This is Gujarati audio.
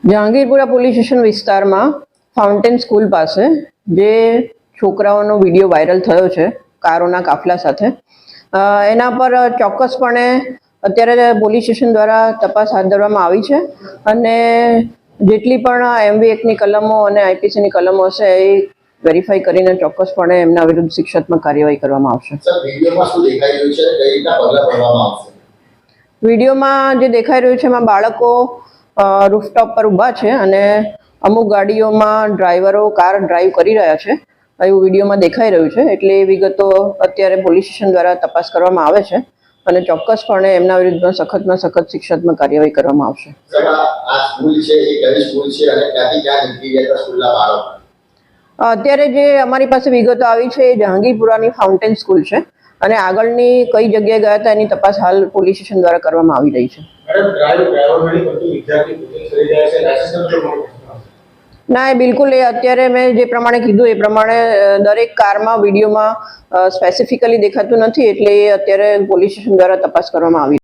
જહાંગીરપુરા પોલીસ સ્ટેશન વિસ્તારમાં ફાઉન્ટેન સ્કૂલ પાસે જે છોકરાઓનો વિડીયો વાયરલ થયો છે કારોના કાફલા સાથે, એના પર ચોક્કસપણે અત્યારે પોલીસ સ્ટેશન દ્વારા તપાસ હાથ ધરવામાં આવી છે અને જેટલી પણ MV એક્ટની કલમો અને IPCની કલમો હશે એ વેરીફાઈ કરીને ચોક્કસપણે એમના વિરુદ્ધ શિક્ષાત્મક કાર્યવાહી કરવામાં આવશે. વિડીયોમાં જે દેખાઈ રહ્યું છે એમાં બાળકો રૂફટોપ પર ઊભા છે અને અમુક ગાડીઓમાં ડ્રાઈવરો કાર ડ્રાઈવ કરી રહ્યા છે એવું વિડીયોમાં દેખાઈ રહ્યું છે. એટલે એ વિગતો અત્યારે પોલીસ સ્ટેશન દ્વારા તપાસ કરવામાં આવે છે અને ચોક્કસપણે એમના વિરુદ્ધ સખતમાં સખત શિક્ષાત્મક કાર્યવાહી કરવામાં આવશે. અત્યારે જે અમારી પાસે વિગતો આવી છે એ જહાંગીરપુરાની ફાઉન્ટેન સ્કૂલ છે અને આગળની કઈ જગ્યાએ ગયા હતા એની તપાસ હાલ પોલીસ સ્ટેશન દ્વારા કરવામાં આવી રહી છે. ના, એ બિલકુલ એ અત્યારે મેં જે પ્રમાણે કીધું એ પ્રમાણે દરેક કારમાં વિડીયોમાં સ્પેસિફિકલી દેખાતું નથી, એટલે એ અત્યારે પોલીસ સ્ટેશન દ્વારા તપાસ કરવામાં આવી.